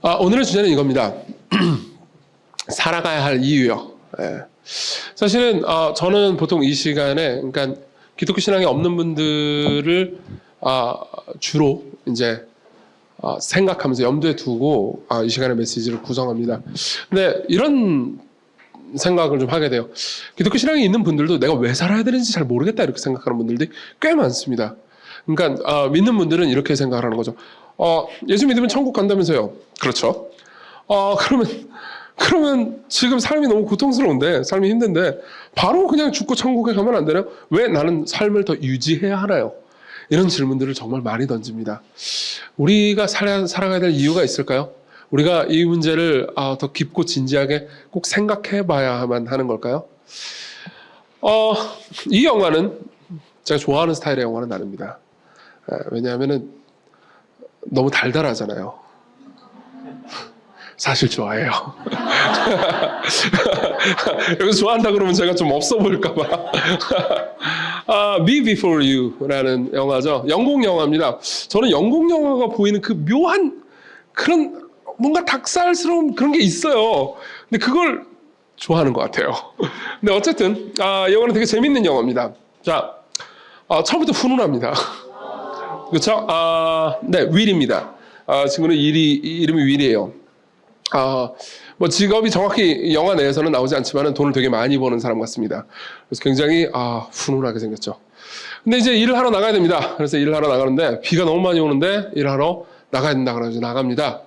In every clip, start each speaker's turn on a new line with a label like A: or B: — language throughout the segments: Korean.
A: 오늘의 주제는 이겁니다. 살아가야 할 이유요. 예. 사실은 저는 보통 이 시간에, 그러니까 기독교 신앙이 없는 분들을 주로 이제 생각하면서 염두에 두고 이 시간의 메시지를 구성합니다. 근데 이런 생각을 좀 하게 돼요. 기독교 신앙이 있는 분들도 내가 왜 살아야 되는지 잘 모르겠다 이렇게 생각하는 분들이 꽤 많습니다. 그러니까 믿는 분들은 이렇게 생각을 하는 거죠. 예수 믿으면 천국 간다면서요. 그렇죠. 그러면 지금 삶이 너무 고통스러운데, 삶이 힘든데 바로 그냥 죽고 천국에 가면 안 되나요? 왜 나는 삶을 더 유지해야 하나요? 이런 질문들을 정말 많이 던집니다. 우리가 살아가야 될 이유가 있을까요? 우리가 이 문제를 더 깊고 진지하게 꼭 생각해 봐야만 하는 걸까요? 이 영화는 제가 좋아하는 스타일의 영화는 아닙니다. 왜냐하면 너무 달달하잖아요. 사실 좋아해요. 여기서 좋아한다 그러면 제가 좀 없어 보일까봐. Me Before You라는 영화죠. 영국 영화입니다. 저는 영국 영화가 보이는 그 묘한 그런 뭔가 닭살스러운 그런 게 있어요. 근데 그걸 좋아하는 것 같아요. 근데 어쨌든 영화는 되게 재밌는 영화입니다. 자, 처음부터 훈훈합니다. 그렇죠? 네, 윌입니다. 친구는 이름이 윌이에요. 뭐 직업이 정확히 영화 내에서는 나오지 않지만 돈을 되게 많이 버는 사람 같습니다. 그래서 굉장히 훈훈하게 생겼죠. 근데 이제 일을 하러 나가야 됩니다. 그래서 일을 하러 나가는데 비가 너무 많이 오는데 일하러 나가야 된다 그래서 나갑니다.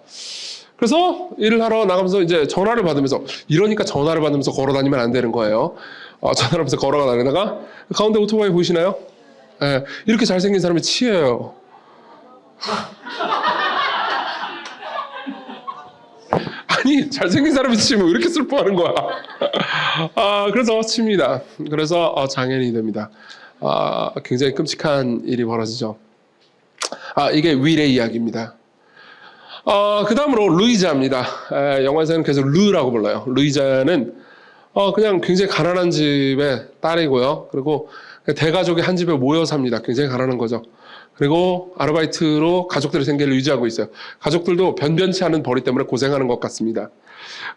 A: 그래서 일을 하러 나가면서 이제 전화를 받으면서, 이러니까 전화를 받으면서 걸어 다니면 안 되는 거예요. 전화를 하면서 걸어가 다니다가 가운데 오토바이 보이시나요? 네, 이렇게 잘생긴 사람이 치여요. 아니, 잘생긴 사람이 치면 왜 이렇게 슬퍼하는 거야? 그래서 칩니다. 그래서 장애인이 됩니다. 굉장히 끔찍한 일이 벌어지죠. 이게 윌의 이야기입니다. 그 다음으로 루이자입니다. 영화에서는 계속 루라고 불러요. 루이자는 그냥 굉장히 가난한 집의 딸이고요. 그리고 대가족이 한 집에 모여 삽니다. 굉장히 가난한 거죠. 그리고 아르바이트로 가족들의 생계를 유지하고 있어요. 가족들도 변변치 않은 벌이 때문에 고생하는 것 같습니다.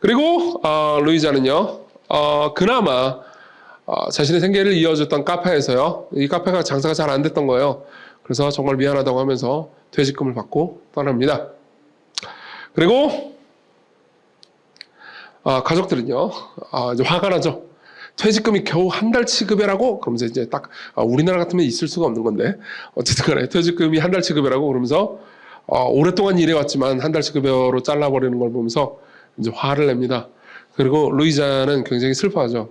A: 그리고 루이자는요, 그나마 자신의 생계를 이어줬던 카페에서요, 이 카페가 장사가 잘 안 됐던 거예요. 그래서 정말 미안하다고 하면서 퇴직금을 받고 떠납니다. 그리고 가족들은요, 이제 화가 나죠. 퇴직금이 겨우 한 달 치급이라고? 그러면서 이제 딱 우리나라 같으면 있을 수가 없는 건데 어쨌든 간에 퇴직금이 한 달 치급이라고 그러면서 오랫동안 일해왔지만 한 달 치급여로 잘라버리는 걸 보면서 이제 화를 냅니다. 그리고 루이자는 굉장히 슬퍼하죠.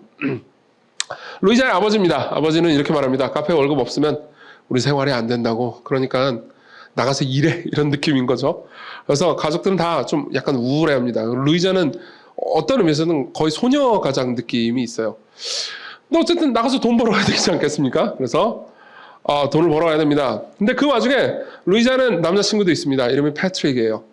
A: 루이자의 아버지입니다. 아버지는 이렇게 말합니다. 카페 월급 없으면 우리 생활이 안 된다고. 그러니까 나가서 일해, 이런 느낌인 거죠. 그래서 가족들은 다 좀 약간 우울해합니다. 루이자는 어떤 의미에서는 거의 소녀 가장 느낌이 있어요. 근데 어쨌든 나가서 돈 벌어야 되지 않겠습니까? 그래서 돈을 벌어야 됩니다. 근데 그 와중에 루이자는 남자친구도 있습니다. 이름이 패트릭이에요.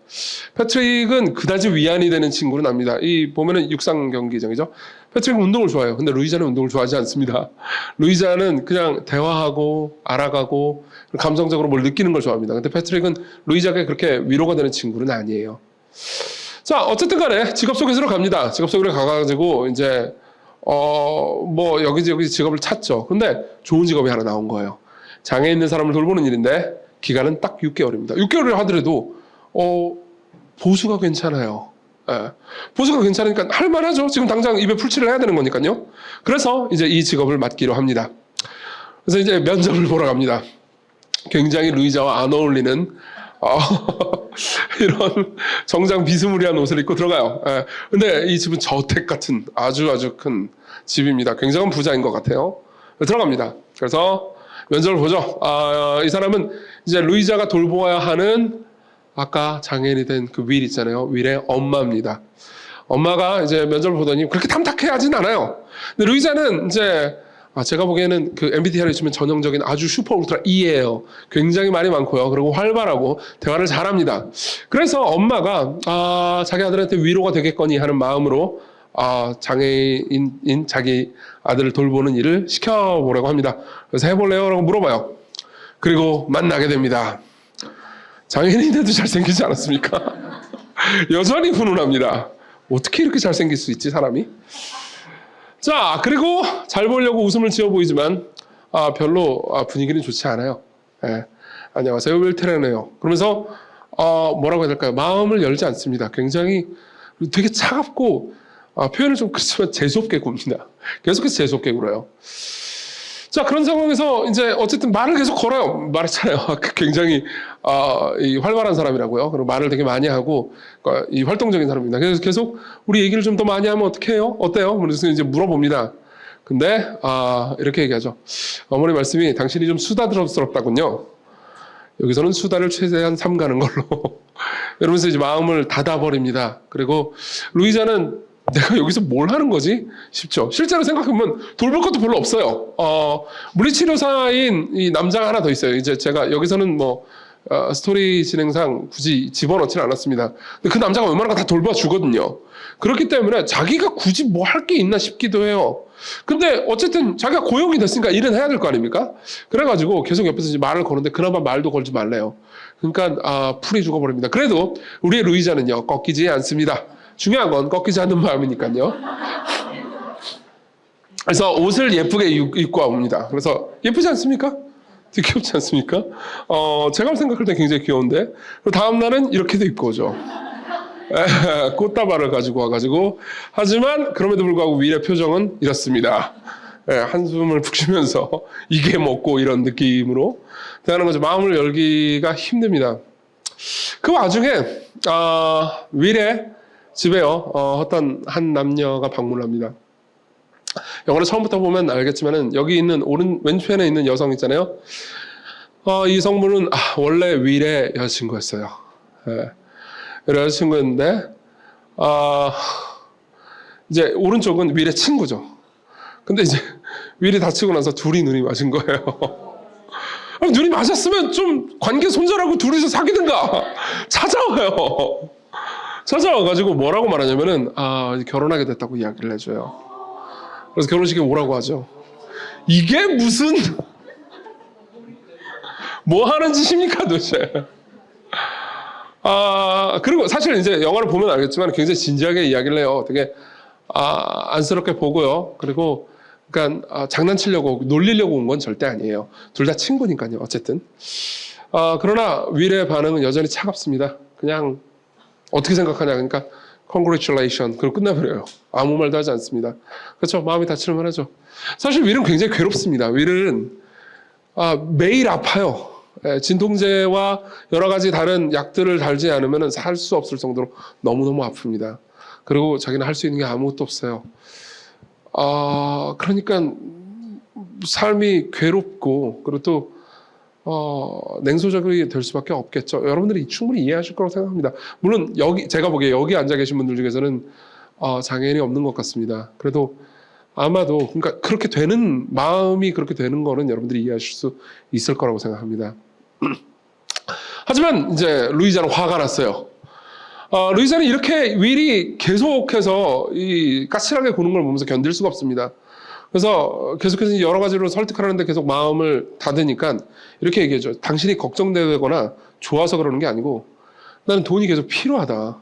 A: 패트릭은 그다지 위안이 되는 친구는 아닙니다. 이 보면은 육상 경기장이죠. 패트릭은 운동을 좋아해요. 근데 루이자는 운동을 좋아하지 않습니다. 루이자는 그냥 대화하고 알아가고 감성적으로 뭘 느끼는 걸 좋아합니다. 근데 패트릭은 루이자가 그렇게 위로가 되는 친구는 아니에요. 자, 어쨌든 간에 직업 소개서로 갑니다. 직업 소개로 가가지고 이제 뭐 여기저기 직업을 찾죠. 근데 좋은 직업이 하나 나온 거예요. 장애 있는 사람을 돌보는 일인데 기간은 딱 6개월입니다. 6개월을 하더라도 보수가 괜찮아요. 예. 보수가 괜찮으니까 할만하죠. 지금 당장 입에 풀칠을 해야 되는 거니까요. 그래서 이제 이 직업을 맡기로 합니다. 그래서 이제 면접을 보러 갑니다. 굉장히 루이자와 안 어울리는 이런 정장 비스무리한 옷을 입고 들어가요. 근데 이 집은 저택 같은 아주 큰 집입니다. 굉장한 부자인 것 같아요. 들어갑니다. 그래서 면접을 보죠. 이 사람은 이제 루이자가 돌보아야 하는 아까 장애인이 된 그 윌 있잖아요. 윌의 엄마입니다. 엄마가 이제 면접을 보더니 그렇게 탐탁해하진 않아요. 근데 루이자는 이제 제가 보기에는 그 MBTI를 치면 전형적인 아주 슈퍼 울트라 E예요. 굉장히 말이 많고요. 그리고 활발하고 대화를 잘합니다. 그래서 엄마가 자기 아들한테 위로가 되겠거니 하는 마음으로 장애인인 자기 아들을 돌보는 일을 시켜보려고 합니다. 그래서 해볼래요? 라고 물어봐요. 그리고 만나게 됩니다. 장애인인데도 잘생기지 않았습니까? 여전히 훈훈합니다. 어떻게 이렇게 잘생길 수 있지, 사람이? 자, 그리고 잘 보이려고 웃음을 지어 보이지만 별로 분위기는 좋지 않아요. 예. 안녕하세요, 웰테레네요. 그러면서 뭐라고 해야 될까요? 마음을 열지 않습니다. 굉장히 되게 차갑고 표현을 좀 그렇지만 재수없게 굽니다. 계속해서 재수없게 굴어요. 자, 그런 상황에서 이제 어쨌든 말을 계속 걸어요. 말했잖아요. 굉장히 이 활발한 사람이라고요. 그리고 말을 되게 많이 하고 이 활동적인 사람입니다. 그래서 계속 우리 얘기를 좀 더 많이 하면 어떻게 해요? 어때요? 그래서 이제 물어봅니다. 근데 이렇게 얘기하죠. 어머니 말씀이 당신이 좀 수다스럽다군요. 여기서는 수다를 최대한 삼가는 걸로 이러면서 이제 마음을 닫아버립니다. 그리고 루이자는 내가 여기서 뭘 하는 거지? 싶죠. 실제로 생각해보면 돌볼 것도 별로 없어요. 물리치료사인 이 남자가 하나 더 있어요. 이제 제가 여기서는 뭐 스토리 진행상 굳이 집어넣지는 않았습니다. 근데 그 남자가 웬만한 거 다 돌봐주거든요. 그렇기 때문에 자기가 굳이 뭐 할 게 있나 싶기도 해요. 근데 어쨌든 자기가 고용이 됐으니까 일은 해야 될 거 아닙니까? 그래가지고 계속 옆에서 이제 말을 거는데 그나마 말도 걸지 말래요. 그러니까 풀이 죽어버립니다. 그래도 우리의 루이자는요, 꺾이지 않습니다. 중요한 건 꺾이지 않는 마음이니까요. 그래서 옷을 예쁘게 입고 옵니다. 그래서 예쁘지 않습니까? 되게 귀엽지 않습니까? 제가 생각할 때 굉장히 귀여운데. 그리고 다음 날은 이렇게도 입고 오죠. 꽃다발을 가지고 와가지고. 하지만 그럼에도 불구하고 윌의 표정은 이렇습니다. 한숨을 푹 쉬면서 이게 먹고 이런 느낌으로 대하는 거죠. 마음을 열기가 힘듭니다. 그 와중에 윌의 집에요, 어떤 한 남녀가 방문을 합니다. 영화를 처음부터 보면 알겠지만은 여기 있는 왼편에 있는 여성 있잖아요. 이 성분은 원래 윌의 여자친구였어요. 여자친구였는데 이제 오른쪽은 윌의 친구죠. 근데 이제 윌이 다치고 나서 둘이 눈이 맞은 거예요. 눈이 맞았으면 좀 관계 손절하고 둘이서 사귀든가. 찾아와요. 찾아와가지고 뭐라고 말하냐면은 결혼하게 됐다고 이야기를 해줘요. 그래서 결혼식에 오라고 하죠. 이게 무슨 뭐 하는 짓입니까 도대체. 그리고 사실 이제 영화를 보면 알겠지만 굉장히 진지하게 이야기를 해요. 되게 안쓰럽게 보고요. 그리고 그러니까 장난치려고 놀리려고 온 건 절대 아니에요. 둘 다 친구니까요. 어쨌든 그러나 윌의 반응은 여전히 차갑습니다. 그냥 어떻게 생각하냐. 그러니까 congratulation. 그리고 끝나버려요. 아무 말도 하지 않습니다. 그렇죠. 마음이 다칠만 하죠. 사실 윌은 굉장히 괴롭습니다. 윌은 매일 아파요. 진통제와 여러 가지 다른 약들을 달지 않으면 살 수 없을 정도로 너무너무 아픕니다. 그리고 자기는 할 수 있는 게 아무것도 없어요. 그러니까 삶이 괴롭고 그리고 또 냉소적이 될 수밖에 없겠죠. 여러분들이 충분히 이해하실 거라고 생각합니다. 물론 제가 보기에 여기 앉아 계신 분들 중에서는 장애인이 없는 것 같습니다. 그래도 아마도 그러니까 그렇게 되는 마음이 그렇게 되는 거는 여러분들이 이해하실 수 있을 거라고 생각합니다. 하지만 이제 루이자는 화가 났어요. 루이자는 이렇게 윌이 계속해서 이 까칠하게 구는 걸 보면서 견딜 수가 없습니다. 그래서 계속해서 여러 가지로 설득하는데 계속 마음을 닫으니까 이렇게 얘기해줘. 당신이 걱정되거나 좋아서 그러는 게 아니고 나는 돈이 계속 필요하다.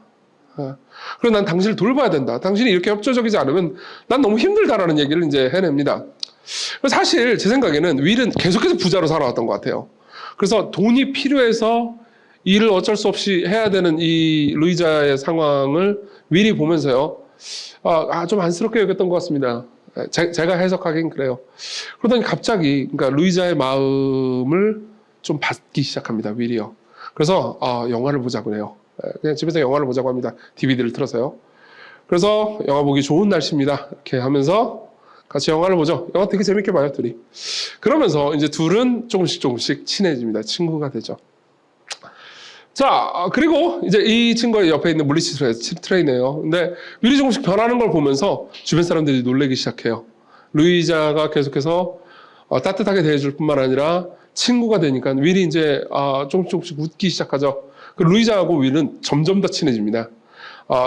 A: 그리고 난 당신을 돌봐야 된다. 당신이 이렇게 협조적이지 않으면 난 너무 힘들다라는 얘기를 이제 해냅니다. 사실 제 생각에는 윌은 계속해서 부자로 살아왔던 것 같아요. 그래서 돈이 필요해서 일을 어쩔 수 없이 해야 되는 이 루이자의 상황을 윌이 보면서요. 좀 안쓰럽게 여겼던 것 같습니다. 제가 해석하긴 그래요. 그러더니 갑자기 그러니까 루이자의 마음을 좀 받기 시작합니다. 윌이요. 그래서 영화를 보자고 해요. 그냥 집에서 영화를 보자고 합니다. DVD를 틀어서요. 그래서 영화 보기 좋은 날씨입니다. 이렇게 하면서 같이 영화를 보죠. 영화 되게 재밌게 봐요, 둘이. 그러면서 이제 둘은 조금씩 친해집니다. 친구가 되죠. 자, 그리고 이제 이 친구의 옆에 있는 물리치 트레이너예요. 근데 윌이 조금씩 변하는 걸 보면서 주변 사람들이 놀라기 시작해요. 루이자가 계속해서 따뜻하게 대해줄 뿐만 아니라 친구가 되니까 윌이 이제 조금씩 웃기 시작하죠. 그 루이자하고 윌은 점점 더 친해집니다.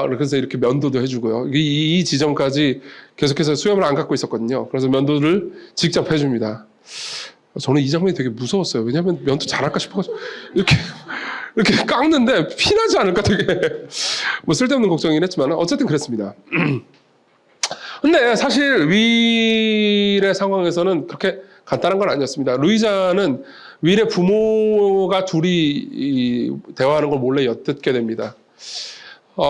A: 그래서 이렇게 면도도 해주고요. 이 지점까지 계속해서 수염을 안 갖고 있었거든요. 그래서 면도를 직접 해줍니다. 저는 이 장면이 되게 무서웠어요. 왜냐하면 면도 잘할까 싶어가지고 이렇게 이렇게 깎는데 피나지 않을까 되게 뭐 쓸데없는 걱정이긴 했지만 어쨌든 그랬습니다. 근데 사실 윌의 상황에서는 그렇게 간단한 건 아니었습니다. 루이자는 윌의 부모가 둘이 대화하는 걸 몰래 엿듣게 됩니다.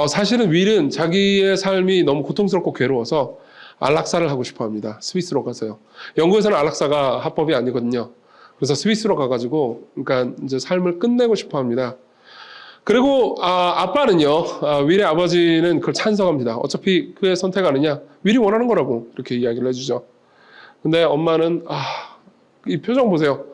A: 사실은 윌은 자기의 삶이 너무 고통스럽고 괴로워서 안락사를 하고 싶어 합니다. 스위스로 가서요. 영국에서는 안락사가 합법이 아니거든요. 그래서 스위스로 가가지고, 그러니까 이제 삶을 끝내고 싶어 합니다. 그리고, 아빠는요, 윌의 아버지는 그걸 찬성합니다. 어차피 그의 선택 아니냐? 윌이 원하는 거라고, 이렇게 이야기를 해주죠. 근데 엄마는, 이 표정 보세요.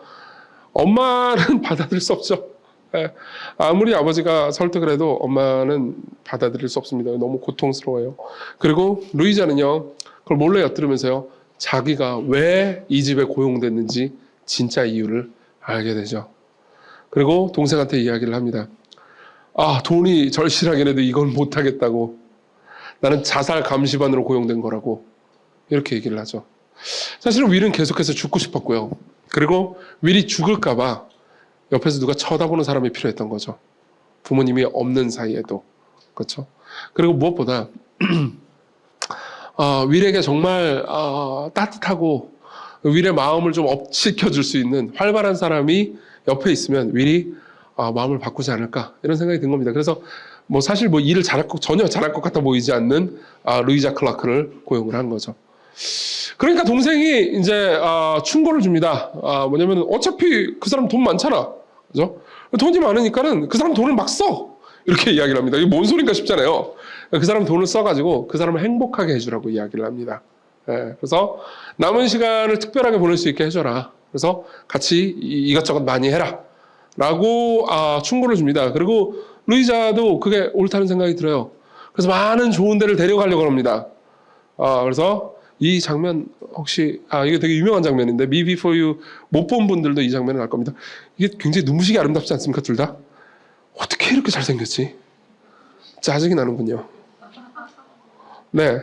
A: 엄마는 받아들일 수 없죠. 예. 아무리 아버지가 설득을 해도 엄마는 받아들일 수 없습니다. 너무 고통스러워요. 그리고 루이자는요, 그걸 몰래 엿들으면서요, 자기가 왜 이 집에 고용됐는지 진짜 이유를 알게 되죠. 그리고 동생한테 이야기를 합니다. 돈이 절실하긴 해도 이건 못하겠다고. 나는 자살 감시반으로 고용된 거라고. 이렇게 얘기를 하죠. 사실은 윌은 계속해서 죽고 싶었고요. 그리고 윌이 죽을까봐 옆에서 누가 쳐다보는 사람이 필요했던 거죠. 부모님이 없는 사이에도. 그렇죠? 그리고 무엇보다 윌에게 정말 따뜻하고 윌의 마음을 좀 업시켜줄 수 있는 활발한 사람이 옆에 있으면 윌이 마음을 바꾸지 않을까 이런 생각이 든 겁니다. 그래서 뭐 사실 뭐 일을 전혀 잘할 것 같아 보이지 않는 루이자 클라크를 고용을 한 거죠. 그러니까 동생이 이제 충고를 줍니다. 뭐냐면 어차피 그 사람 돈 많잖아. 그죠? 돈이 많으니까는 그 사람 돈을 막 써. 이렇게 이야기를 합니다. 이게 뭔 소린가 싶잖아요. 그 사람 돈을 써가지고 그 사람을 행복하게 해주라고 이야기를 합니다. 그래서 남은 시간을 특별하게 보낼 수 있게 해줘라. 그래서 같이 이것저것 많이 해라. 라고 충고를 줍니다. 그리고 루이자도 그게 옳다는 생각이 들어요. 그래서 많은 좋은 데를 데려가려고 합니다. 그래서 이 장면 혹시 이게 되게 유명한 장면인데 Me Before You 못 본 분들도 이 장면을 알 겁니다. 이게 굉장히 눈부시게 아름답지 않습니까? 둘 다? 어떻게 이렇게 잘생겼지? 짜증이 나는군요. 네.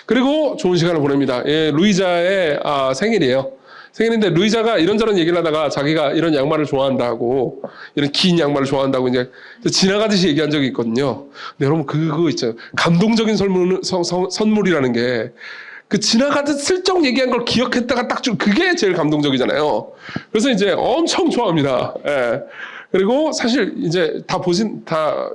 A: 그리고 좋은 시간을 보냅니다. 루이자의 생일이에요. 생일인데 루이자가 이런저런 얘기를 하다가 자기가 이런 양말을 좋아한다고, 이런 긴 양말을 좋아한다고 이제 지나가듯이 얘기한 적이 있거든요. 근데 여러분 그거 있죠. 감동적인 선물이라는 게 그 지나가듯 슬쩍 얘기한 걸 기억했다가 딱 좀 그게 제일 감동적이잖아요. 그래서 이제 엄청 좋아합니다. 예. 그리고 사실 이제 다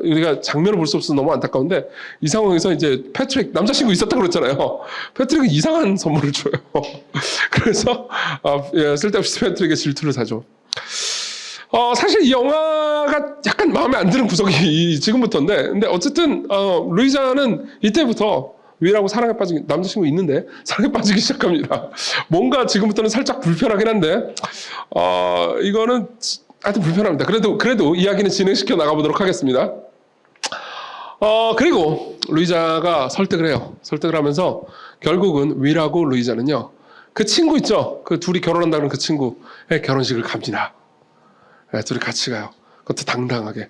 A: 우리가 장면을 볼 수 없어서 너무 안타까운데 이 상황에서 이제 패트릭 남자친구 있었다고 그랬잖아요. 패트릭은 이상한 선물을 줘요. 그래서 쓸데없이 패트릭의 질투를 사죠. 사실 이 영화가 약간 마음에 안 드는 구석이 지금부터인데, 근데 어쨌든 루이자는 이때부터 윌하고 사랑에 빠지기, 남자친구 있는데 사랑에 빠지기 시작합니다. 뭔가 지금부터는 살짝 불편하긴 한데 이거는 하여튼 불편합니다. 그래도 이야기는 진행시켜 나가보도록 하겠습니다. 그리고 루이자가 설득을 해요. 설득을 하면서 결국은 윌하고 루이자는요, 그 친구 있죠? 그 둘이 결혼한다는 그 친구의 결혼식을 갑니다. 네, 둘이 같이 가요. 그것도 당당하게.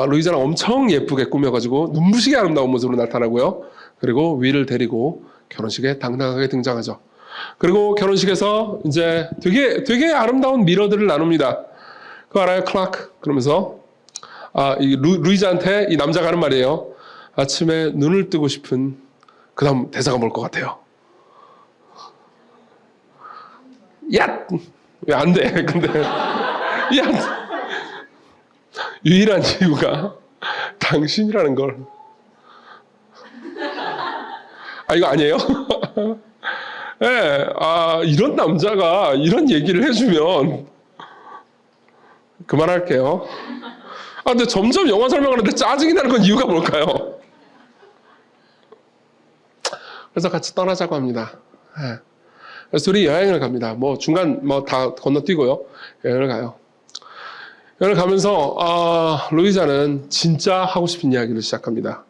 A: 루이자는 엄청 예쁘게 꾸며가지고 눈부시게 아름다운 모습으로 나타나고요. 그리고 윌을 데리고 결혼식에 당당하게 등장하죠. 그리고 결혼식에서 이제 되게 아름다운 미러들을 나눕니다. 그거 알아요? 클라크. 그러면서 이 루이자한테 이 남자가 하는 말이에요. 아침에 눈을 뜨고 싶은 그 다음 대사가 뭘 것 같아요? 야! 왜 안 돼? 근데 야! 유일한 이유가 당신이라는 걸. 이거 아니에요? 네, 이런 남자가 이런 얘기를 해주면 그만할게요. 근데 점점 영화 설명을 하는데 짜증이 나는 건 이유가 뭘까요? 그래서 같이 떠나자고 합니다. 네. 그래서 둘이 여행을 갑니다. 뭐 중간 뭐 다 건너뛰고요. 여행을 가요. 여행을 가면서 루이자는 진짜 하고 싶은 이야기를 시작합니다.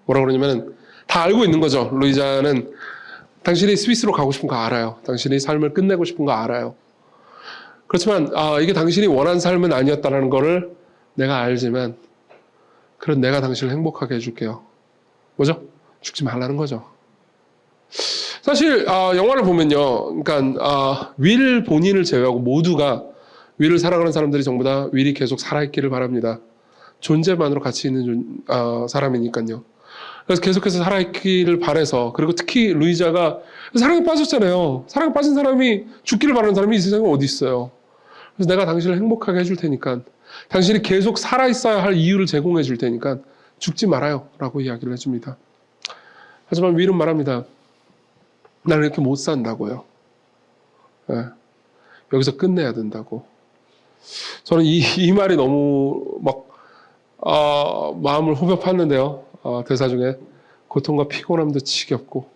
A: 뭐라고 그러냐면 다 알고 있는 거죠. 루이자는 당신이 스위스로 가고 싶은 거 알아요. 당신이 삶을 끝내고 싶은 거 알아요. 그렇지만 이게 당신이 원하는 삶은 아니었다는 거를 내가 알지만 그런 내가 당신을 행복하게 해줄게요. 뭐죠? 죽지 말라는 거죠. 사실 영화를 보면요, 그러니까 윌 본인을 제외하고 모두가 위를 사랑하는 사람들이 전부 다 윌이 계속 살아있기를 바랍니다. 존재만으로 가치 있는 사람이니까요. 그래서 계속해서 살아있기를 바라서, 그리고 특히 루이자가 사랑에 빠졌잖아요. 사랑에 빠진 사람이 죽기를 바라는 사람이 이 세상에 어디 있어요. 그래서 내가 당신을 행복하게 해줄 테니까, 당신이 계속 살아있어야 할 이유를 제공해 줄 테니까 죽지 말아요 라고 이야기를 해줍니다. 하지만 윌은 말합니다. 나는 이렇게 못 산다고요. 네. 여기서 끝내야 된다고. 저는 이 말이 너무 마음을 후벼 팠는데요. 대사 중에 고통과 피곤함도 지겹고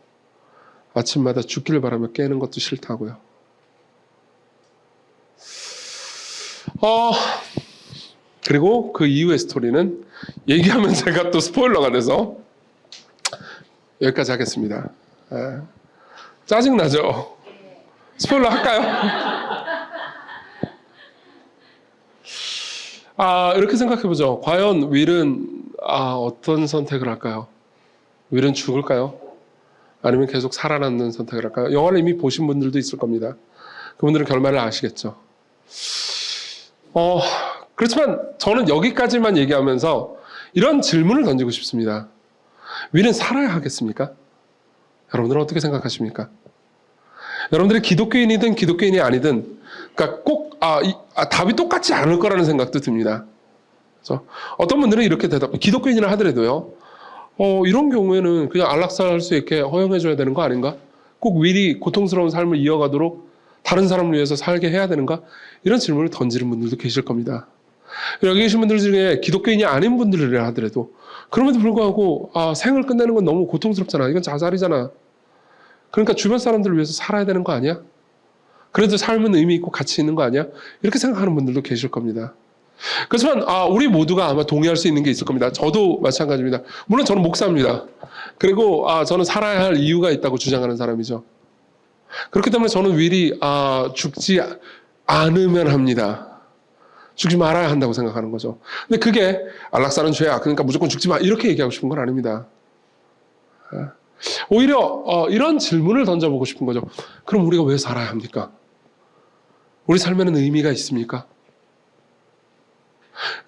A: 아침마다 죽기를 바라며 깨는 것도 싫다고요. 그리고 그 이후의 스토리는 얘기하면 제가 또 스포일러가 돼서 여기까지 하겠습니다. 짜증나죠? 스포일러 할까요? 이렇게 생각해보죠. 과연 윌은 어떤 선택을 할까요? 윌은 죽을까요? 아니면 계속 살아남는 선택을 할까요? 영화를 이미 보신 분들도 있을 겁니다. 그분들은 결말을 아시겠죠. 그렇지만 저는 여기까지만 얘기하면서 이런 질문을 던지고 싶습니다. 윌은 살아야 하겠습니까? 여러분들은 어떻게 생각하십니까? 여러분들이 기독교인이든 기독교인이 아니든, 그러니까 꼭 답이 똑같지 않을 거라는 생각도 듭니다. 그렇죠? 어떤 분들은 이렇게 기독교인이라 하더라도요, 이런 경우에는 그냥 안락사할 수 있게 허용해줘야 되는 거 아닌가? 꼭 윌이 고통스러운 삶을 이어가도록 다른 사람을 위해서 살게 해야 되는가? 이런 질문을 던지는 분들도 계실 겁니다. 여기 계신 분들 중에 기독교인이 아닌 분들이라 하더라도, 그럼에도 불구하고 생을 끝내는 건 너무 고통스럽잖아. 이건 자살이잖아. 그러니까 주변 사람들을 위해서 살아야 되는 거 아니야? 그래도 삶은 의미 있고 가치 있는 거 아니야? 이렇게 생각하는 분들도 계실 겁니다. 그렇지만 우리 모두가 아마 동의할 수 있는 게 있을 겁니다. 저도 마찬가지입니다. 물론 저는 목사입니다. 그리고 저는 살아야 할 이유가 있다고 주장하는 사람이죠. 그렇기 때문에 저는 윌이 죽지 않으면 합니다. 죽지 말아야 한다고 생각하는 거죠. 근데 그게 안락사는 죄야, 그러니까 무조건 죽지 마, 이렇게 얘기하고 싶은 건 아닙니다. 오히려 이런 질문을 던져보고 싶은 거죠. 그럼 우리가 왜 살아야 합니까? 우리 삶에는 의미가 있습니까?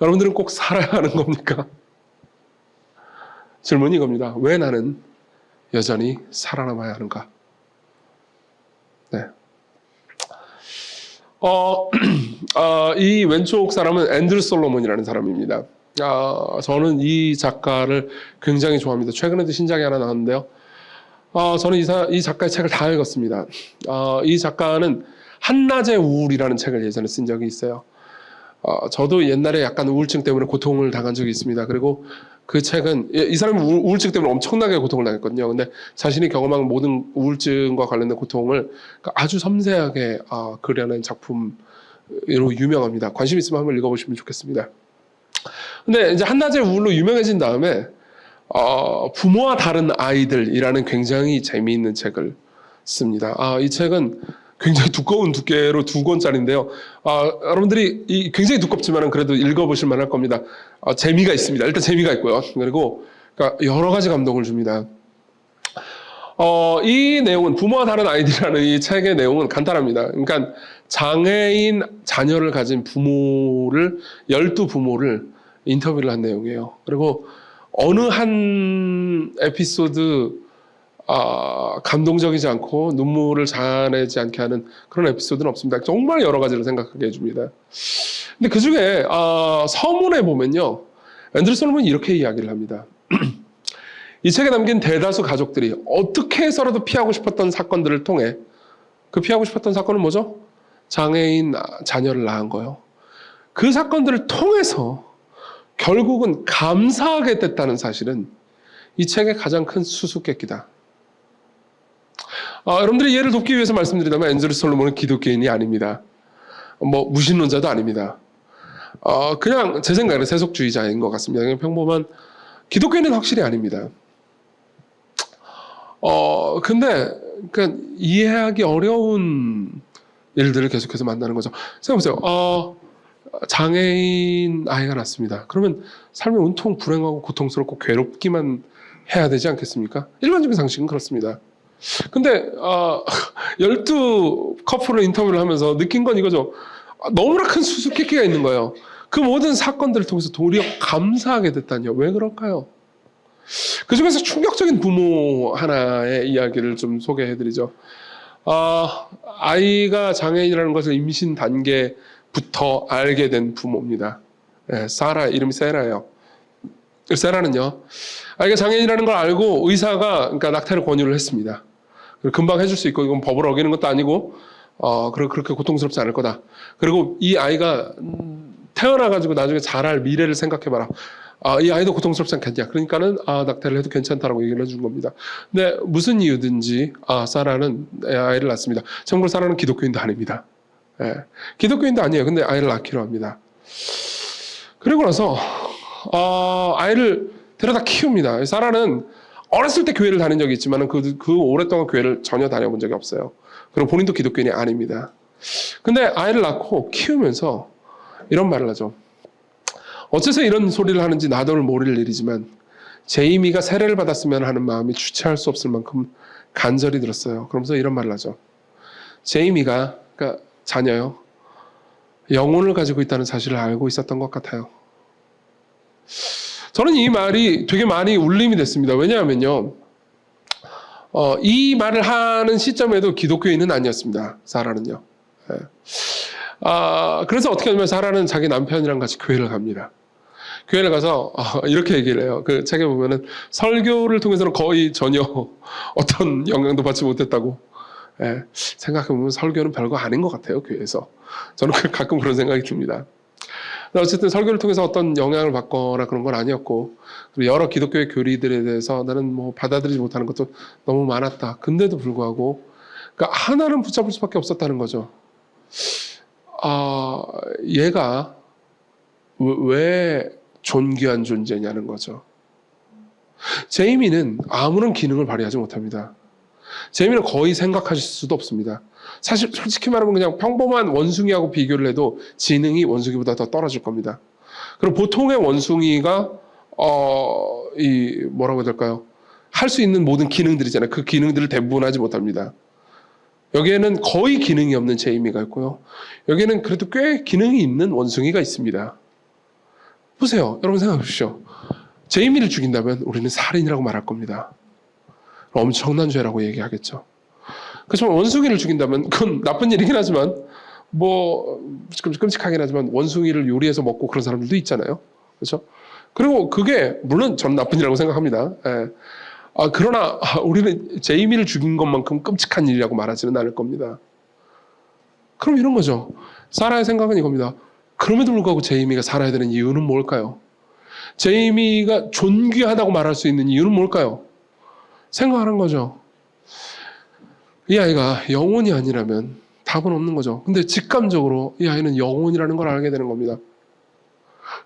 A: 여러분들은 꼭 살아야 하는 겁니까? 질문이 이겁니다. 왜 나는 여전히 살아남아야 하는가? 네. 이 왼쪽 사람은 앤드류 솔로몬이라는 사람입니다. 저는 이 작가를 굉장히 좋아합니다. 최근에도 신작이 하나 나왔는데요. 저는 이 작가의 책을 다 읽었습니다. 이 작가는 한낮의 우울이라는 책을 예전에 쓴 적이 있어요. 저도 옛날에 약간 우울증 때문에 고통을 당한 적이 있습니다. 그리고 그 책은, 이 사람이 우울증 때문에 엄청나게 고통을 당했거든요. 근데 자신이 경험한 모든 우울증과 관련된 고통을 아주 섬세하게 그려낸 작품으로 유명합니다. 관심 있으면 한번 읽어보시면 좋겠습니다. 근데 이제 한낮의 우울로 유명해진 다음에 부모와 다른 아이들이라는 굉장히 재미있는 책을 씁니다. 이 책은 굉장히 두꺼운 두께로 2권짜리인데요. 여러분들이 굉장히 두껍지만 그래도 읽어보실 만할 겁니다. 재미가 있습니다. 일단 재미가 있고요. 그리고 여러 가지 감동을 줍니다. 이 내용은 부모와 다른 아이들이라는 이 책의 내용은 간단합니다. 그러니까 장애인 자녀를 가진 12부모를 인터뷰를 한 내용이에요. 그리고 어느 한 에피소드 감동적이지 않고 눈물을 자아내지 않게 하는 그런 에피소드는 없습니다. 정말 여러 가지를 생각하게 해줍니다. 근데 그 중에 서문에 보면요, 앤드류 솔로몬이 이렇게 이야기를 합니다. 이 책에 담긴 대다수 가족들이 어떻게 해서라도 피하고 싶었던 사건들을 통해, 그 피하고 싶었던 사건은 뭐죠? 장애인 자녀를 낳은 거예요. 그 사건들을 통해서 결국은 감사하게 됐다는 사실은 이 책의 가장 큰 수수께끼다. 여러분들이 이해를 돕기 위해서 말씀드리자면 앤드류 솔로몬은 기독교인이 아닙니다. 무신론자도 아닙니다. 그냥 제 생각에는 세속주의자인 것 같습니다. 그냥 평범한 기독교인은 확실히 아닙니다. 근데 그러니까 이해하기 어려운 일들을 계속해서 만나는 거죠. 생각해보세요. 장애인 아이가 낳습니다. 그러면 삶이 온통 불행하고 고통스럽고 괴롭기만 해야 되지 않겠습니까? 일반적인 상식은 그렇습니다. 근데 12커플을 인터뷰를 하면서 느낀 건 이거죠. 너무나 큰 수수께끼가 있는 거예요. 그 모든 사건들을 통해서 도리어 감사하게 됐다니요. 왜 그럴까요? 그 중에서 충격적인 부모 하나의 이야기를 좀 소개해드리죠. 아이가 장애인이라는 것을 임신 단계부터 알게 된 부모입니다. 사라, 이름이 세라예요. 세라는요, 아이가 장애인이라는 걸 알고 의사가 그러니까 낙태를 권유를 했습니다. 금방 해줄 수 있고, 이건 법을 어기는 것도 아니고, 그렇게 고통스럽지 않을 거다. 그리고 이 아이가 태어나가지고 나중에 자랄 미래를 생각해봐라. 이 아이도 고통스럽지 않겠냐. 그러니까는, 낙태를 해도 괜찮다라고 얘기를 해준 겁니다. 근데 무슨 이유든지, 사라는 아이를 낳습니다. 참고로 사라는 기독교인도 아닙니다. 기독교인도 아니에요. 근데 아이를 낳기로 합니다. 그리고 나서, 아이를 데려다 키웁니다. 사라는 어렸을 때 교회를 다닌 적이 있지만 그 오랫동안 교회를 전혀 다녀본 적이 없어요. 그리고 본인도 기독교인이 아닙니다. 근데 아이를 낳고 키우면서 이런 말을 하죠. 어째서 이런 소리를 하는지 나도 모를 일이지만 제이미가 세례를 받았으면 하는 마음이 주체할 수 없을 만큼 간절히 들었어요. 그러면서 이런 말을 하죠. 제이미가, 그러니까 자녀요, 영혼을 가지고 있다는 사실을 알고 있었던 것 같아요. 저는 이 말이 되게 많이 울림이 됐습니다. 왜냐하면요, 이 말을 하는 시점에도 기독교인은 아니었습니다. 사라는요. 그래서 어떻게 하냐면 사라는 자기 남편이랑 같이 교회를 갑니다. 교회를 가서 이렇게 얘기를 해요. 그 책에 보면은 설교를 통해서는 거의 전혀 어떤 영향도 받지 못했다고. 생각해보면 설교는 별거 아닌 것 같아요. 교회에서. 저는 가끔 그런 생각이 듭니다. 어쨌든 설교를 통해서 어떤 영향을 받거나 그런 건 아니었고, 그리고 여러 기독교의 교리들에 대해서 나는 뭐 받아들이지 못하는 것도 너무 많았다. 근데도 불구하고, 그러니까 하나는 붙잡을 수밖에 없었다는 거죠. 얘가 왜 존귀한 존재냐는 거죠. 제이미는 아무런 기능을 발휘하지 못합니다. 제이미는 거의 생각하실 수도 없습니다. 사실 솔직히 말하면 그냥 평범한 원숭이하고 비교를 해도 지능이 원숭이보다 더 떨어질 겁니다. 그리고 보통의 원숭이가 뭐라고 해야 될까요? 할 수 있는 모든 기능들이잖아요. 그 기능들을 대부분 하지 못합니다. 여기에는 거의 기능이 없는 제이미가 있고요. 여기에는 그래도 꽤 기능이 있는 원숭이가 있습니다. 보세요. 여러분 생각해 보십시오. 제이미를 죽인다면 우리는 살인이라고 말할 겁니다. 엄청난 죄라고 얘기하겠죠. 그렇지만 원숭이를 죽인다면 그건 나쁜 일이긴 하지만 뭐 끔찍하긴 하지만 원숭이를 요리해서 먹고 그런 사람들도 있잖아요. 그렇죠? 그리고 그게 물론 저는 나쁜 일이라고 생각합니다. 그러나 우리는 제이미를 죽인 것만큼 끔찍한 일이라고 말하지는 않을 겁니다. 그럼 이런 거죠. 사라의 생각은 이겁니다. 그럼에도 불구하고 제이미가 살아야 되는 이유는 뭘까요? 제이미가 존귀하다고 말할 수 있는 이유는 뭘까요? 생각하는 거죠. 이 아이가 영혼이 아니라면 답은 없는 거죠. 근데 직감적으로 이 아이는 영혼이라는 걸 알게 되는 겁니다.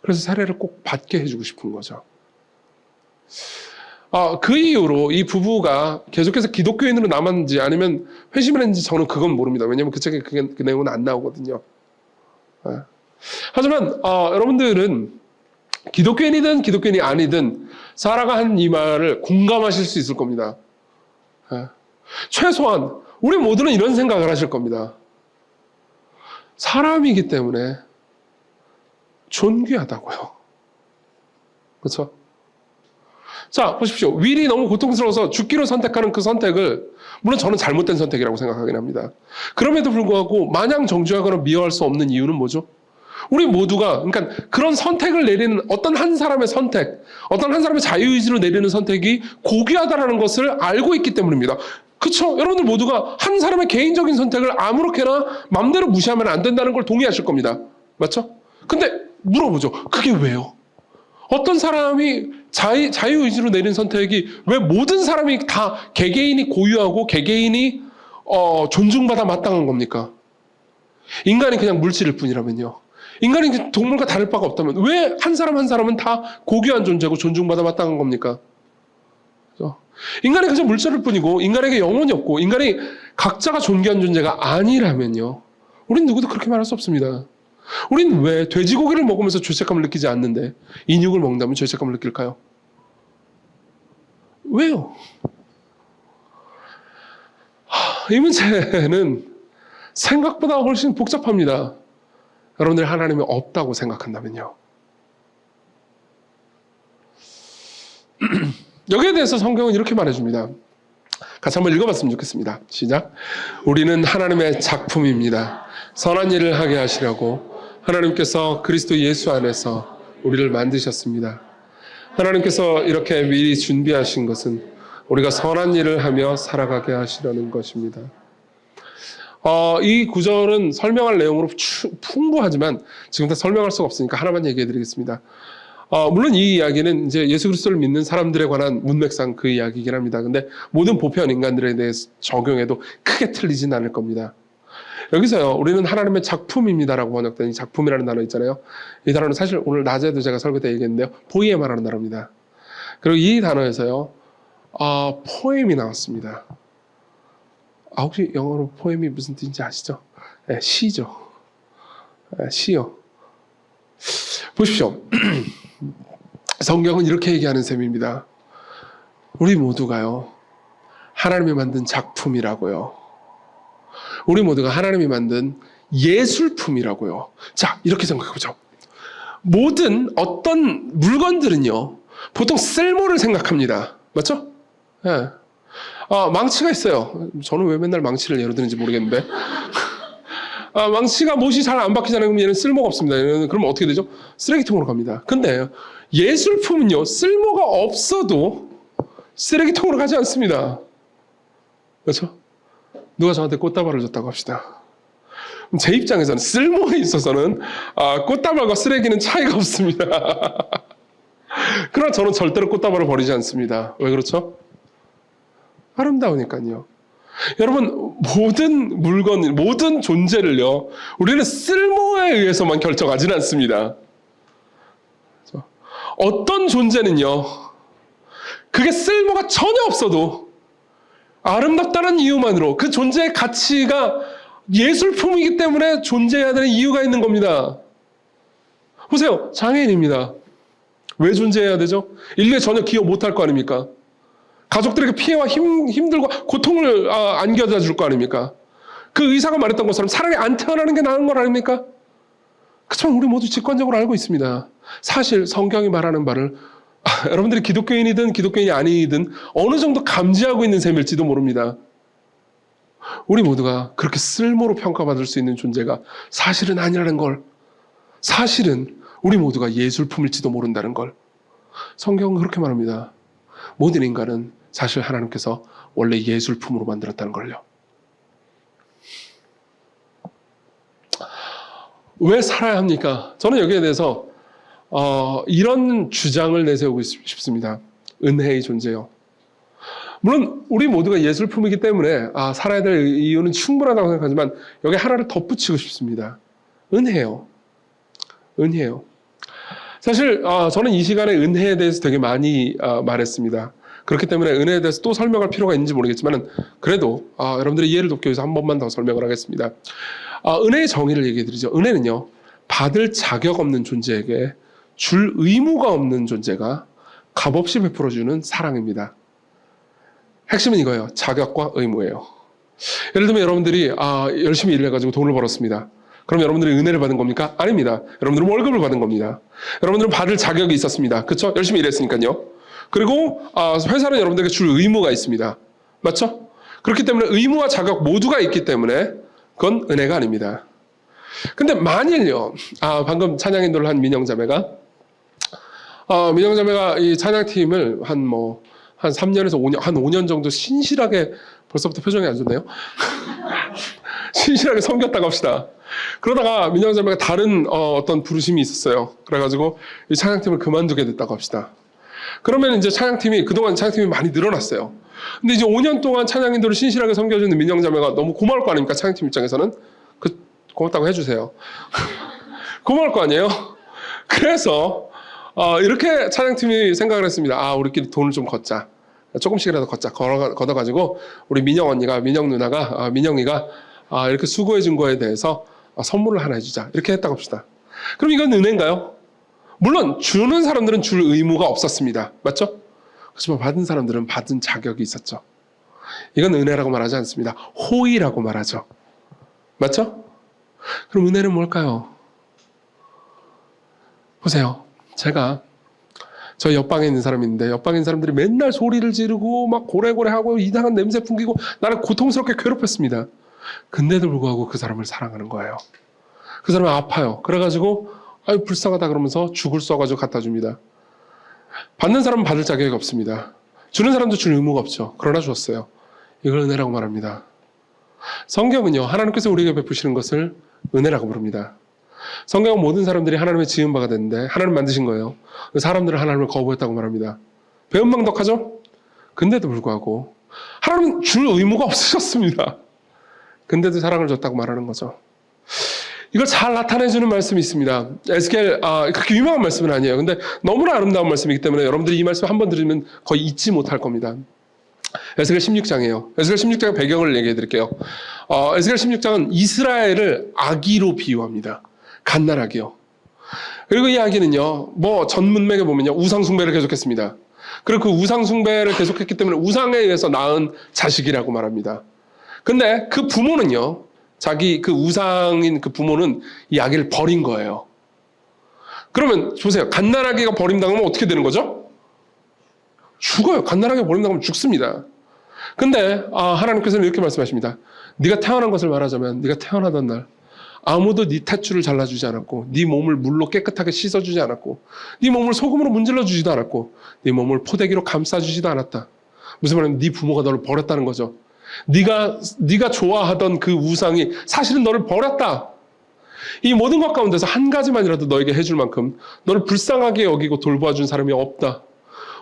A: 그래서 세례를 꼭 받게 해주고 싶은 거죠. 그 이후로 이 부부가 계속해서 기독교인으로 남았는지 아니면 회심을 했는지 저는 그건 모릅니다. 왜냐하면 그 책에 그 내용은 안 나오거든요. 하지만 여러분들은 기독교인이든 기독교인이 아니든 사라가 한 이 말을 공감하실 수 있을 겁니다. 최소한 우리 모두는 이런 생각을 하실 겁니다. 사람이기 때문에 존귀하다고요. 그렇죠? 자, 보십시오. 윌이 너무 고통스러워서 죽기로 선택하는 그 선택을 물론 저는 잘못된 선택이라고 생각하긴 합니다. 그럼에도 불구하고 마냥 정죄하거나 미워할 수 없는 이유는 뭐죠? 우리 모두가 그러니까 그런 선택을 내리는 어떤 한 사람의 선택, 어떤 한 사람의 자유의지로 내리는 선택이 고귀하다는 것을 알고 있기 때문입니다. 그렇죠? 여러분들 모두가 한 사람의 개인적인 선택을 아무렇게나 마음대로 무시하면 안 된다는 걸 동의하실 겁니다. 맞죠? 근데 물어보죠. 그게 왜요? 어떤 사람이 자유의지로 내린 선택이 왜 모든 사람이 다 개개인이 고유하고 개개인이 존중받아 마땅한 겁니까? 인간이 그냥 물질일 뿐이라면요. 인간이 동물과 다를 바가 없다면 왜 한 사람 한 사람은 다 고귀한 존재고 존중받아 마땅한 겁니까? 그렇죠? 인간이 그저 물질일 뿐이고 인간에게 영혼이 없고 인간이 각자가 존귀한 존재가 아니라면요. 우린 누구도 그렇게 말할 수 없습니다. 우린 왜 돼지고기를 먹으면서 죄책감을 느끼지 않는데 인육을 먹는다면 죄책감을 느낄까요? 왜요? 이 문제는 생각보다 훨씬 복잡합니다. 여러분들이 하나님이 없다고 생각한다면요. 여기에 대해서 성경은 이렇게 말해줍니다. 같이 한번 읽어봤으면 좋겠습니다. 시작. 우리는 하나님의 작품입니다. 선한 일을 하게 하시려고 하나님께서 그리스도 예수 안에서 우리를 만드셨습니다. 하나님께서 이렇게 미리 준비하신 것은 우리가 선한 일을 하며 살아가게 하시려는 것입니다. 이 구절은 설명할 내용으로 풍부하지만 지금 다 설명할 수가 없으니까 하나만 얘기해 드리겠습니다. 물론 이 이야기는 이제 예수 그리스도를 믿는 사람들에 관한 문맥상 그 이야기이긴 합니다. 근데 모든 보편 인간들에 대해서 적용해도 크게 틀리진 않을 겁니다. 여기서요, 우리는 하나님의 작품입니다라고 번역된 이 작품이라는 단어 있잖아요. 이 단어는 사실 오늘 낮에도 제가 설교 때 얘기했는데요, 포이에 말하는 단어입니다. 그리고 이 단어에서요, 포엠이 나왔습니다. 혹시 영어로 포엠이 무슨 뜻인지 아시죠? 네, 시죠. 시요. 보십시오. 성경은 이렇게 얘기하는 셈입니다. 우리 모두가요, 하나님이 만든 작품이라고요. 우리 모두가 하나님이 만든 예술품이라고요. 자, 이렇게 생각해보죠. 모든 어떤 물건들은요, 보통 쓸모를 생각합니다. 맞죠? 네. 망치가 있어요. 저는 왜 맨날 망치를 예로 드는지 모르겠는데. 망치가 못이 잘 안 박히잖아요. 그럼 얘는 쓸모가 없습니다. 얘는 그러면 어떻게 되죠? 쓰레기통으로 갑니다. 근데 예술품은요, 쓸모가 없어도 쓰레기통으로 가지 않습니다. 그렇죠? 누가 저한테 꽃다발을 줬다고 합시다. 제 입장에서는 쓸모에 있어서는 꽃다발과 쓰레기는 차이가 없습니다. 그러나 저는 절대로 꽃다발을 버리지 않습니다. 왜 그렇죠? 아름다우니까요. 여러분, 모든 물건, 모든 존재를요, 우리는 쓸모에 의해서만 결정하지는 않습니다. 어떤 존재는요, 그게 쓸모가 전혀 없어도 아름답다는 이유만으로 그 존재의 가치가 예술품이기 때문에 존재해야 되는 이유가 있는 겁니다. 보세요, 장애인입니다. 왜 존재해야 되죠? 인류에 전혀 기여 못할 거 아닙니까? 가족들에게 피해와 힘들과 고통을 안겨다 줄 거 아닙니까? 그 의사가 말했던 것처럼 차라리 안 태어나는 게 나은 거 아닙니까? 그렇지만 우리 모두 직관적으로 알고 있습니다. 사실 성경이 말하는 바를 여러분들이 기독교인이든 기독교인이 아니든 어느 정도 감지하고 있는 셈일지도 모릅니다. 우리 모두가 그렇게 쓸모로 평가받을 수 있는 존재가 사실은 아니라는 걸, 사실은 우리 모두가 예술품일지도 모른다는 걸 성경은 그렇게 말합니다. 모든 인간은 사실 하나님께서 원래 예술품으로 만들었다는 걸요. 왜 살아야 합니까? 저는 여기에 대해서 이런 주장을 내세우고 싶습니다. 은혜의 존재요. 물론 우리 모두가 예술품이기 때문에 살아야 될 이유는 충분하다고 생각하지만 여기 하나를 덧붙이고 싶습니다. 은혜요. 은혜요. 사실 저는 이 시간에 은혜에 대해서 되게 많이 말했습니다. 그렇기 때문에 은혜에 대해서 또 설명할 필요가 있는지 모르겠지만 그래도 여러분들의 이해를 돕기 위해서 한 번만 더 설명을 하겠습니다. 은혜의 정의를 얘기해 드리죠. 은혜는요, 받을 자격 없는 존재에게 줄 의무가 없는 존재가 값없이 베풀어주는 사랑입니다. 핵심은 이거예요. 자격과 의무예요. 예를 들면 여러분들이 열심히 일을 해가지고 돈을 벌었습니다. 그럼 여러분들이 은혜를 받은 겁니까? 아닙니다. 여러분들은 월급을 받은 겁니다. 여러분들은 받을 자격이 있었습니다. 그렇죠? 열심히 일했으니까요. 그리고 회사는 여러분들에게 줄 의무가 있습니다. 맞죠? 그렇기 때문에 의무와 자격 모두가 있기 때문에 그건 은혜가 아닙니다. 근데 만일요, 방금 찬양 인도를 한 민영자매가 이 찬양팀을 한 3년에서 5년, 한 5년 정도 신실하게, 벌써부터 표정이 안 좋네요. 신실하게 섬겼다고 합시다. 그러다가 민영자매가 다른 어떤 부르심이 있었어요. 그래가지고 이 찬양팀을 그만두게 됐다고 합시다. 그러면 이제 그동안 찬양팀이 많이 늘어났어요. 근데 이제 5년 동안 찬양 인도를 신실하게 섬겨주는 민영자매가 너무 고마울 거 아닙니까? 찬양팀 입장에서는. 고맙다고 해주세요. 고마울 거 아니에요? 그래서 이렇게 찬양팀이 생각을 했습니다. 우리끼리 돈을 좀 걷자. 조금씩이라도 걷어가지고 우리 민영 언니가, 민영 누나가, 민영이가 이렇게 수고해 준 거에 대해서 선물을 하나 해주자. 이렇게 했다고 합시다. 그럼 이건 은혜인가요? 물론 주는 사람들은 줄 의무가 없었습니다. 맞죠? 그렇지만 받은 사람들은 받은 자격이 있었죠. 이건 은혜라고 말하지 않습니다. 호의라고 말하죠. 맞죠? 그럼 은혜는 뭘까요? 보세요. 제가 저 옆방에 있는 사람이 있는데 옆방에 있는 사람들이 맨날 소리를 지르고 막 고래고래하고 이상한 냄새 풍기고 나를 고통스럽게 괴롭혔습니다. 근데도 불구하고 그 사람을 사랑하는 거예요. 그 사람이 아파요. 그래가지고 아유 불쌍하다 그러면서 죽을 써가지고 갖다 줍니다. 받는 사람은 받을 자격이 없습니다. 주는 사람도 줄 의무가 없죠. 그러나 주었어요. 이걸 은혜라고 말합니다. 성경은요, 하나님께서 우리에게 베푸시는 것을 은혜라고 부릅니다. 성경은 모든 사람들이 하나님의 지은 바가 됐는데 하나님 만드신 거예요. 사람들은 하나님을 거부했다고 말합니다. 배은망덕하죠? 근데도 불구하고 하나님은 줄 의무가 없으셨습니다. 근데도 사랑을 줬다고 말하는 거죠. 이걸 잘 나타내주는 말씀이 있습니다. 에스겔, 그렇게 유명한 말씀은 아니에요. 근데 너무나 아름다운 말씀이기 때문에 여러분들이 이 말씀 한번 들으면 거의 잊지 못할 겁니다. 에스겔 16장이에요. 에스겔 16장 배경을 얘기해 드릴게요. 에스겔 16장은 이스라엘을 아기로 비유합니다. 갓난아기요. 그리고 이 아기는요, 전 문맥에 보면요, 우상숭배를 계속했습니다. 그리고 그 우상숭배를 계속했기 때문에 우상에 의해서 낳은 자식이라고 말합니다. 근데 그 부모는요, 자기 그 우상인 그 부모는 이 아기를 버린 거예요. 그러면 보세요. 갓난아기가 버림당하면 어떻게 되는 거죠? 죽어요. 갓난아기가 버림당하면 죽습니다. 근데 하나님께서는 이렇게 말씀하십니다. 네가 태어난 것을 말하자면 네가 태어나던 날 아무도 네 탯줄을 잘라주지 않았고 네 몸을 물로 깨끗하게 씻어주지 않았고 네 몸을 소금으로 문질러주지도 않았고 네 몸을 포대기로 감싸주지도 않았다. 무슨 말이냐면 네 부모가 너를 버렸다는 거죠. 네가 좋아하던 그 우상이 사실은 너를 버렸다. 이 모든 것 가운데서 한 가지만이라도 너에게 해줄 만큼 너를 불쌍하게 여기고 돌봐준 사람이 없다.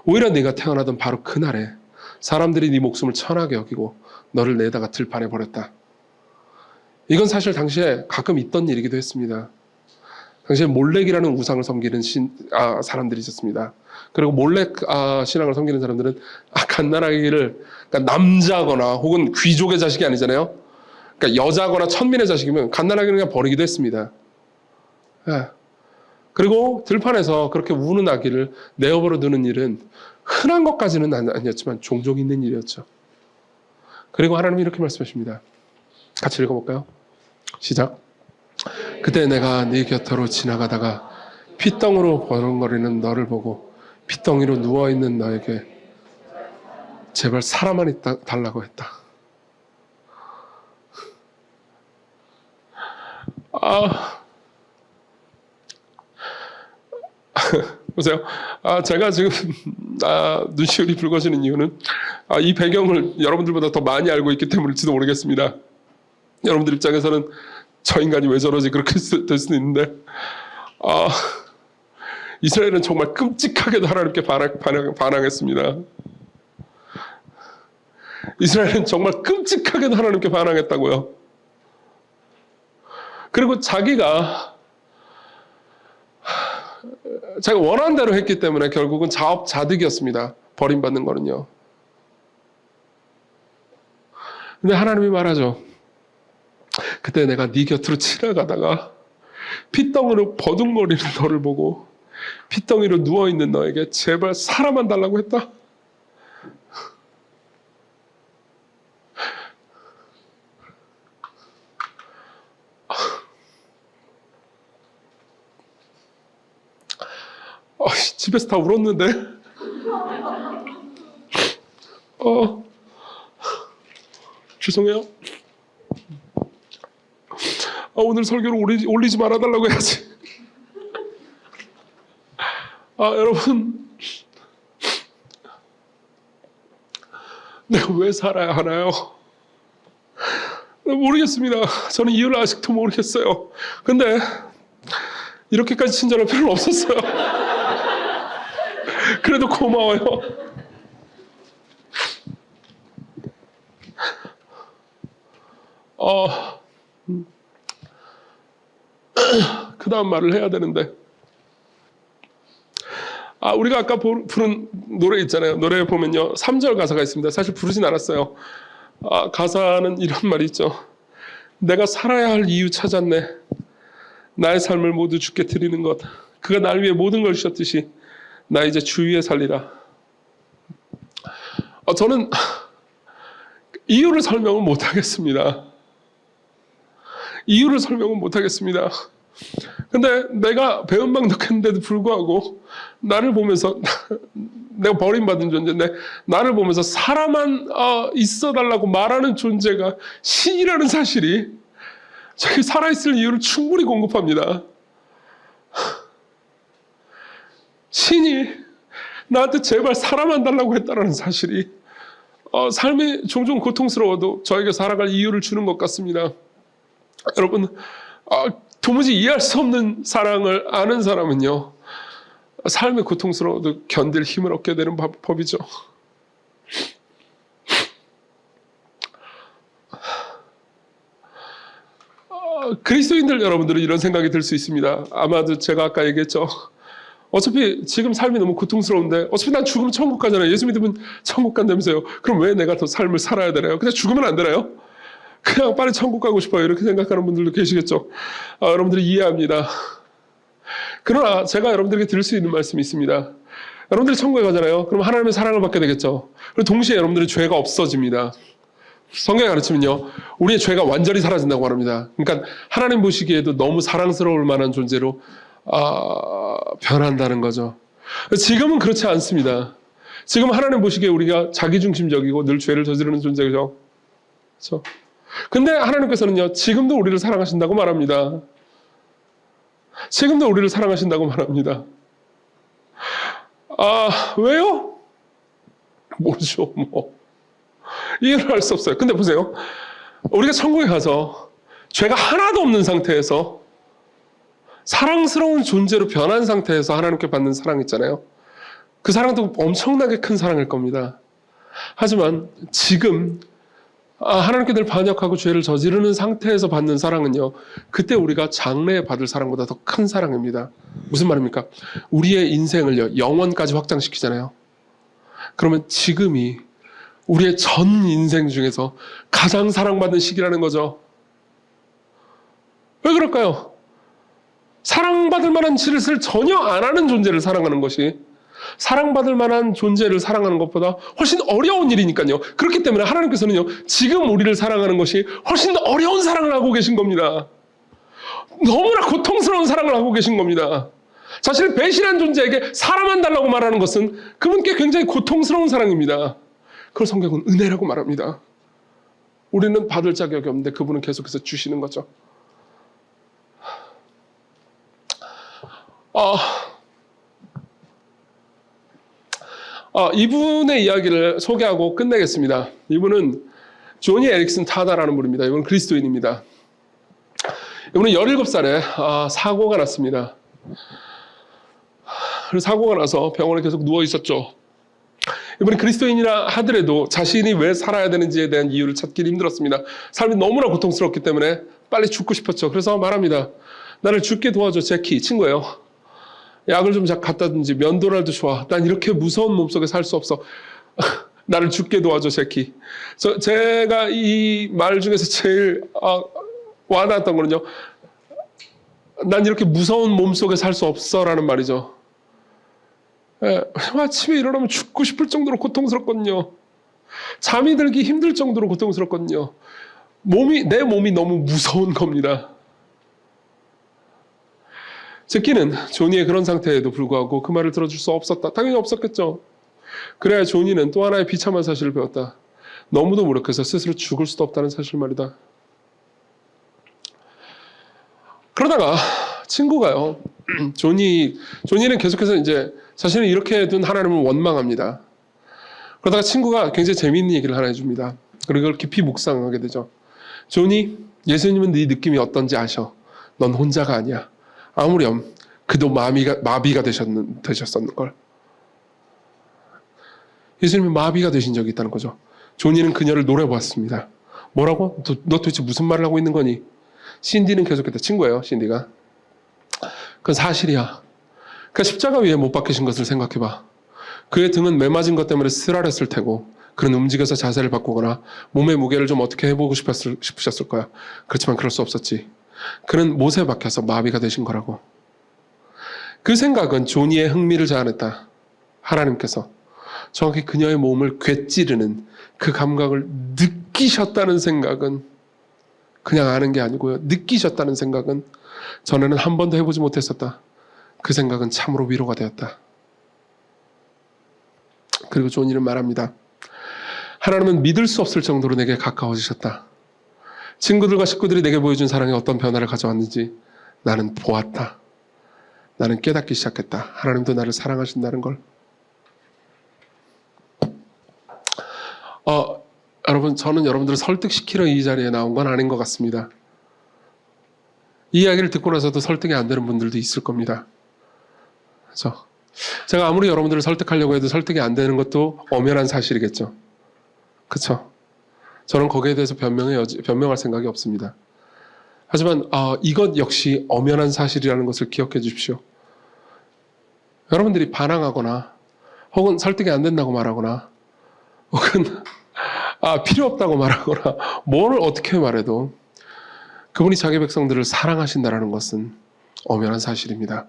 A: 오히려 네가 태어나던 바로 그날에 사람들이 네 목숨을 천하게 여기고 너를 내다가 들판에 버렸다. 이건 사실 당시에 가끔 있던 일이기도 했습니다. 당시에 몰렉이라는 우상을 섬기는 사람들이 있었습니다. 그리고 몰렉 신앙을 섬기는 사람들은 갓난아기를, 그러니까 남자거나 혹은 귀족의 자식이 아니잖아요. 그러니까 여자거나 천민의 자식이면 갓난아기를 그냥 버리기도 했습니다. 예. 그리고 들판에서 그렇게 우는 아기를 내어버려 두는 일은 흔한 것까지는 아니었지만 종종 있는 일이었죠. 그리고 하나님이 이렇게 말씀하십니다. 같이 읽어볼까요? 시작. 그때 내가 네 곁으로 지나가다가 핏덩으로 버렁거리는 너를 보고 핏덩이로 누워있는 너에게 제발 사람만 달라고 했다. 보세요. 제가 지금 눈시울이 붉어지는 이유는 이 배경을 여러분들보다 더 많이 알고 있기 때문일지도 모르겠습니다. 여러분들 입장에서는 저 인간이 왜 저러지 그렇게 될 수도 있는데 이스라엘은 정말 끔찍하게도 하나님께 반항했습니다. 이스라엘은 정말 끔찍하게도 하나님께 반항했다고요. 그리고 자기가 원하는 대로 했기 때문에 결국은 자업자득이었습니다. 버림받는 거는요. 근데 하나님이 말하죠. 그때 내가 네 곁으로 지나가다가 핏덩이로 버둥거리는 너를 보고 핏덩이로 누워있는 너에게 제발 사람만 달라고 했다. 집에서 다 울었는데 죄송해요. 오늘 설교를 올리지 말아달라고 해야지. 여러분, 내가 왜 살아야 하나요? 모르겠습니다. 저는 이유를 아직도 모르겠어요. 근데 이렇게까지 친절할 필요는 없었어요. 그래도 고마워요. 그 다음 말을 해야 되는데 우리가 아까 부른 노래 있잖아요. 노래에 보면요 3절 가사가 있습니다. 사실 부르진 않았어요. 가사는 이런 말이 있죠. 내가 살아야 할 이유 찾았네. 나의 삶을 모두 주께 드리는 것. 그가 날 위해 모든 걸 주셨듯이 나 이제 주 위에 살리라. 저는 이유를 설명은 못하겠습니다. 이유를 설명은 못하겠습니다. 근데 내가 배은망덕했는데도 불구하고 나를 보면서 내가 버림받은 존재인데 나를 보면서 사람만 있어달라고 말하는 존재가 신이라는 사실이 저기 살아있을 이유를 충분히 공급합니다. 신이 나한테 제발 사람만 달라고 했다라는 사실이 삶이 종종 고통스러워도 저에게 살아갈 이유를 주는 것 같습니다. 여러분, 도무지 이해할 수 없는 사랑을 아는 사람은요, 삶이 고통스러워도 견딜 힘을 얻게 되는 법이죠. 그리스도인들 여러분들은 이런 생각이 들 수 있습니다. 아마도 제가 아까 얘기했죠. 어차피 지금 삶이 너무 고통스러운데 어차피 난 죽으면 천국 가잖아요. 예수 믿으면 천국 간다면서요. 그럼 왜 내가 더 삶을 살아야 되나요? 그냥 죽으면 안 되나요? 그냥 빨리 천국 가고 싶어요. 이렇게 생각하는 분들도 계시겠죠. 여러분들이 이해합니다. 그러나 제가 여러분들에게 드릴 수 있는 말씀이 있습니다. 여러분들이 천국에 가잖아요. 그럼 하나님의 사랑을 받게 되겠죠. 그리고 동시에 여러분들의 죄가 없어집니다. 성경에 가르치면요, 우리의 죄가 완전히 사라진다고 말합니다. 그러니까 하나님 보시기에도 너무 사랑스러울 만한 존재로 변한다는 거죠. 지금은 그렇지 않습니다. 지금 하나님 보시기에 우리가 자기중심적이고 늘 죄를 저지르는 존재죠. 그렇죠? 근데 하나님께서는요, 지금도 우리를 사랑하신다고 말합니다. 지금도 우리를 사랑하신다고 말합니다. 왜요? 모르죠, 뭐. 이해를 할 수 없어요. 근데 보세요. 우리가 천국에 가서 죄가 하나도 없는 상태에서 사랑스러운 존재로 변한 상태에서 하나님께 받는 사랑 있잖아요. 그 사랑도 엄청나게 큰 사랑일 겁니다. 하지만 지금 하나님께 늘 반역하고 죄를 저지르는 상태에서 받는 사랑은요, 그때 우리가 장래에 받을 사랑보다 더 큰 사랑입니다. 무슨 말입니까? 우리의 인생을요, 영원까지 확장시키잖아요. 그러면 지금이 우리의 전 인생 중에서 가장 사랑받는 시기라는 거죠. 왜 그럴까요? 사랑받을 만한 짓을 전혀 안 하는 존재를 사랑하는 것이 사랑받을 만한 존재를 사랑하는 것보다 훨씬 어려운 일이니까요. 그렇기 때문에 하나님께서는요, 지금 우리를 사랑하는 것이 훨씬 더 어려운 사랑을 하고 계신 겁니다. 너무나 고통스러운 사랑을 하고 계신 겁니다. 자신을 배신한 존재에게 사랑만 달라고 말하는 것은 그분께 굉장히 고통스러운 사랑입니다. 그걸 성경은 은혜라고 말합니다. 우리는 받을 자격이 없는데 그분은 계속해서 주시는 거죠. 이분의 이야기를 소개하고 끝내겠습니다. 이분은 조니 에릭슨 타다라는 분입니다. 이분은 그리스도인입니다. 이분은 17살에 사고가 났습니다. 사고가 나서 병원에 계속 누워 있었죠. 이분이 그리스도인이라 하더라도 자신이 왜 살아야 되는지에 대한 이유를 찾기 힘들었습니다. 삶이 너무나 고통스럽기 때문에 빨리 죽고 싶었죠. 그래서 말합니다. 나를 죽게 도와줘, 제키. 친구예요. 약을 좀 갖다 든지 면도라도 좋아. 난 이렇게 무서운 몸속에 살 수 없어. 나를 죽게 도와줘, 제키. 제가 이 말 중에서 제일 와닿았던 거는요, 난 이렇게 무서운 몸속에 살 수 없어라는 말이죠. 아침에 일어나면 죽고 싶을 정도로 고통스럽거든요. 잠이 들기 힘들 정도로 고통스럽거든요. 내 몸이 너무 무서운 겁니다. 제키는 조니의 그런 상태에도 불구하고 그 말을 들어줄 수 없었다. 당연히 없었겠죠. 그래야 조니는 또 하나의 비참한 사실을 배웠다. 너무도 무력해서 스스로 죽을 수도 없다는 사실 말이다. 그러다가 친구가요, 조니는 계속해서 이제 자신을 이렇게 둔 하나님을 원망합니다. 그러다가 친구가 굉장히 재미있는 얘기를 하나 해줍니다. 그리고 그걸 깊이 묵상하게 되죠. 조니, 예수님은 네 느낌이 어떤지 아셔. 넌 혼자가 아니야. 아무렴 그도 마비가 되셨었는걸. 예수님이 마비가 되신 적이 있다는 거죠. 조니는 그녀를 노려보았습니다. 뭐라고? 너 도대체 무슨 말을 하고 있는 거니? 신디는 계속했다. 친구예요, 신디가. 그건 사실이야. 그러니까 십자가 위에 못 박히신 것을 생각해봐. 그의 등은 매맞은 것 때문에 쓰라렸을 테고 그는 움직여서 자세를 바꾸거나 몸의 무게를 좀 어떻게 해보고 싶으셨을 거야. 그렇지만 그럴 수 없었지. 그는 못에 박혀서 마비가 되신 거라고. 그 생각은 조니의 흥미를 자아냈다. 하나님께서 정확히 그녀의 몸을 괴찌르는 그 감각을 느끼셨다는 생각은 그냥 아는 게 아니고요. 느끼셨다는 생각은 전에는 한 번도 해보지 못했었다. 그 생각은 참으로 위로가 되었다. 그리고 존이는 말합니다. 하나님은 믿을 수 없을 정도로 내게 가까워지셨다. 친구들과 식구들이 내게 보여준 사랑에 어떤 변화를 가져왔는지 나는 보았다. 나는 깨닫기 시작했다. 하나님도 나를 사랑하신다는 걸. 여러분, 저는 여러분들을 설득시키러 이 자리에 나온 건 아닌 것 같습니다. 이 이야기를 듣고 나서도 설득이 안 되는 분들도 있을 겁니다. 그렇죠? 제가 아무리 여러분들을 설득하려고 해도 설득이 안 되는 것도 엄연한 사실이겠죠. 그렇죠? 저는 거기에 대해서 변명할 생각이 없습니다. 하지만 이것 역시 엄연한 사실이라는 것을 기억해 주십시오. 여러분들이 반항하거나 혹은 설득이 안 된다고 말하거나 혹은 필요 없다고 말하거나 뭘 어떻게 말해도 그분이 자기 백성들을 사랑하신다는 것은 엄연한 사실입니다.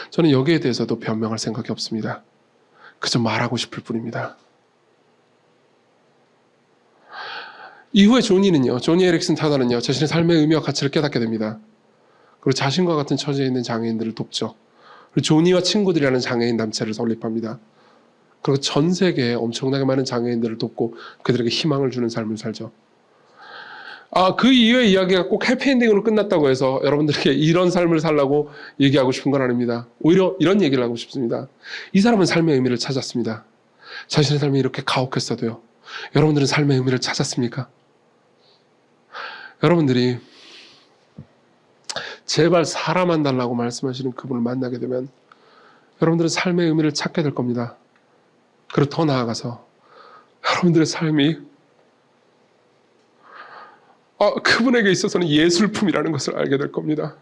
A: 저는 여기에 대해서도 변명할 생각이 없습니다. 그저 말하고 싶을 뿐입니다. 이후에 조니 에릭슨 타다는요, 자신의 삶의 의미와 가치를 깨닫게 됩니다. 그리고 자신과 같은 처지에 있는 장애인들을 돕죠. 그리고 조니와 친구들이라는 장애인 단체를 설립합니다. 그리고 전 세계에 엄청나게 많은 장애인들을 돕고 그들에게 희망을 주는 삶을 살죠. 그 이후의 이야기가 꼭 해피엔딩으로 끝났다고 해서 여러분들에게 이런 삶을 살라고 얘기하고 싶은 건 아닙니다. 오히려 이런 얘기를 하고 싶습니다. 이 사람은 삶의 의미를 찾았습니다. 자신의 삶이 이렇게 가혹했어도요. 여러분들은 삶의 의미를 찾았습니까? 여러분들이 제발 사람 달라고 말씀하시는 그분을 만나게 되면 여러분들은 삶의 의미를 찾게 될 겁니다. 그리고 더 나아가서 여러분들의 삶이 그분에게 있어서는 예술품이라는 것을 알게 될 겁니다.